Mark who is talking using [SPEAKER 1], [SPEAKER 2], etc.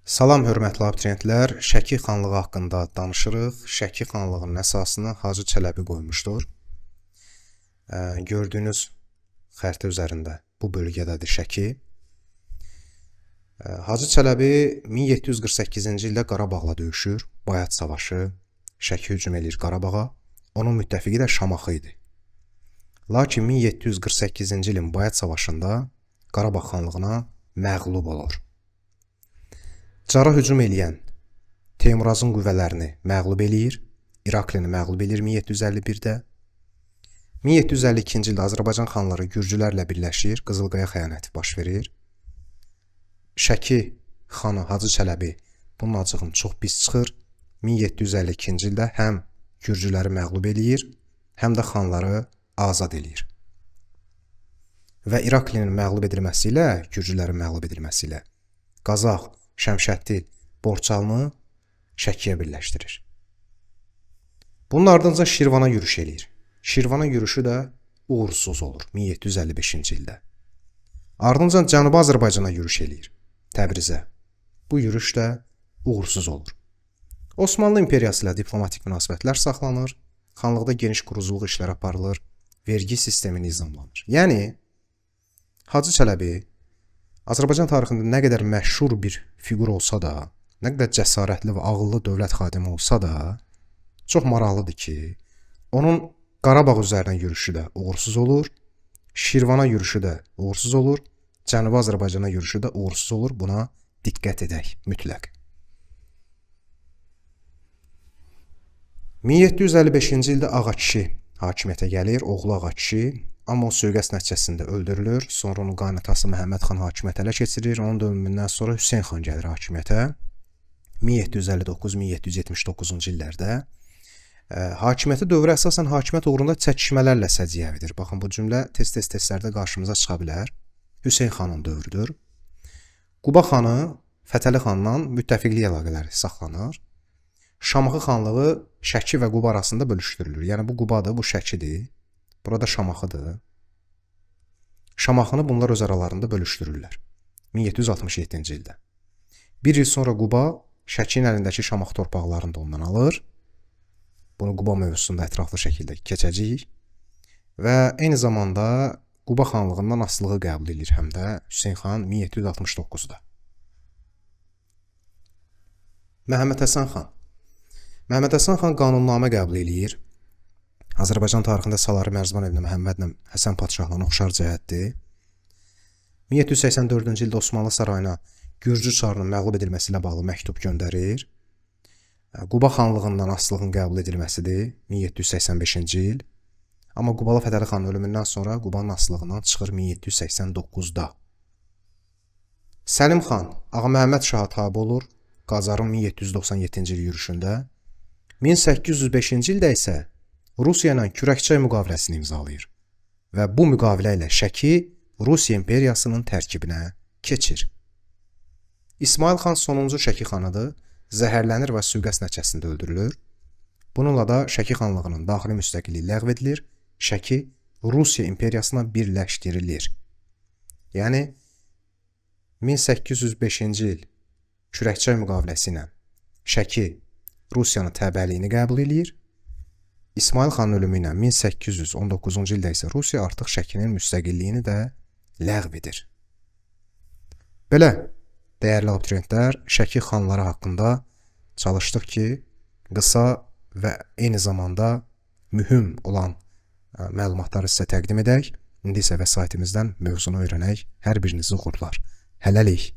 [SPEAKER 1] Salam hörmətli abituriyentlər, Şəki xanlığı haqqında danışırıq. Şəki xanlığının əsasını Hacı Çələbi qoymuşdur. Gördüyünüz xəritə üzərində bu bölgədədir Şəki. Hacı Çələbi 1748-ci ildə Qarabağla döyüşür. Bayat savaşı, Şəki hücum edir Qarabağa. Onun müttəfiqi də Şamaxı idi. Lakin 1748-ci ilin Bayat savaşında Qarabağ xanlığına məğlub olur. Cara hücum eləyən Teymurazın qüvvələrini məğlub eləyir. İraklini məğlub eləyir 1751-də. 1752-ci ildə Azərbaycan xanları Gürcülərlə birləşir. Qızılqaya xəyanəti baş verir. Şəki xanı Hacı Çələbi bunun acığını çox pis çıxır. 1752-ci ildə həm Gürcüləri məğlub eləyir, həm də xanları azad eləyir. Və İraklinin məğlub edilməsi ilə, Gürcülərin məğlub edilməsi ilə Qazax, Şəmşəddin, Borçalını Şəkiyə birləşdirir. Bunun ardınca Şirvana yürüş eləyir. Şirvana yürüşü də uğursuz olur 1755-ci ildə. Ardınca Cənubi Azərbaycana yürüş eləyir, Təbrizə. Bu yürüş də uğursuz olur. Osmanlı İmperiyası ilə diplomatik münasibətlər saxlanır, xanlıqda geniş quruculuq işləri aparılır, vergi sistemi nizamlanır. Yəni, Hacı Çələbi Azərbaycan tarixində nə qədər məşhur bir fiqur olsa da, nə qədər cəsarətli və ağıllı dövlət xadimi olsa da, çox maraqlıdır ki, onun Qarabağ üzərinə yürüşü də uğursuz olur, Şirvana yürüşü də uğursuz olur, Cənubi Azərbaycana yürüşü də uğursuz olur. Buna diqqət edək mütləq. 1755-ci ildə Ağa kişi hakimiyyətə gəlir, oğlu Ağa kişi. Amma o sui-qəsd nəticəsində öldürülür. Sonra onun qaynatası Məhəmməd xan hakimiyyətə ələ keçirir. Onun da ölümündən sonra Hüseyn xan gəlir hakimiyyətə. 1759-1779-cu illərdə. Hakimiyyəti dövrü əsasən hakimiyyət uğrunda çəkişmələrlə səciyyəvidir. Baxın, bu cümlə tez-tez testlərdə qarşımıza çıxa bilər. Hüseyn xanın dövrüdür. Quba xanı Fətəli xanla müttəfiqlik əlaqələri saxlanır. Şamaxı xanlığı Şəki və Quba arasında bölüşdürülür. Yəni, bu Qubadır, bu Şəkidir. Burada Şamaxıdır. Şamaxını bunlar öz aralarında bölüşdürürlər. 1767-ci ildə. Bir il sonra Quba Şəkinin əlindəki Şamaxı torpaqlarını da ondan alır. Bunu Quba mövzusunda ətraflı şəkildə keçəcəyik. Və eyni zamanda Quba xanlığından asılığı qəbul edir həm də Hüseyn xan 1769-da. Məhəmməd Həsən xan. Məhəmməd Həsən xan qanunnamə qəbul eləyir. Azərbaycan tarixində Saları Mərzban evlə Məhəmmədlə Həsən padşahlarına oxşar cəhətdir. 1784-cü ildə Osmanlı sarayına Gürcü çarının məğlub edilməsi ilə bağlı məktub göndərir. Quba xanlığından asılığın qəbul edilməsidir 1785-ci il. Amma Qubalı Fətəli xanın ölümündən sonra Qubanın asılığından çıxır 1789-da. Səlim xan Ağa Məhəmməd şaha tabe olur Qacarın 1797-ci il yürüşündə. 1805-ci ildə isə Rusiya ilə Kürəkçay müqaviləsini imzalayır və bu müqavilə ilə Şəki Rusiya imperiyasının tərkibinə keçir. İsmail xan sonuncu Şəki xanıdır, zəhərlənir və sui-qəsd nəticəsində öldürülür. Bununla da Şəki xanlığının daxili müstəqilliyi ləğv edilir, Şəki Rusiya imperiyasına birləşdirilir. Yəni, 1805-ci il Kürəkçay müqaviləsi ilə Şəki Rusiyanın təbəliyini qəbul edir. İsmail xanın ölümü ilə 1819-cu ildə isə Rusiya artıq Şəkinin müstəqilliyini də ləğv edir. Belə, dəyərli abituriyentlər, Şəki xanları haqqında çalışdıq ki, qısa və eyni zamanda mühüm olan məlumatları sizə təqdim edək. İndi isə vəsaitimizdən mövzunu öyrənək. Hər birinizi uğurlar. Hələlik.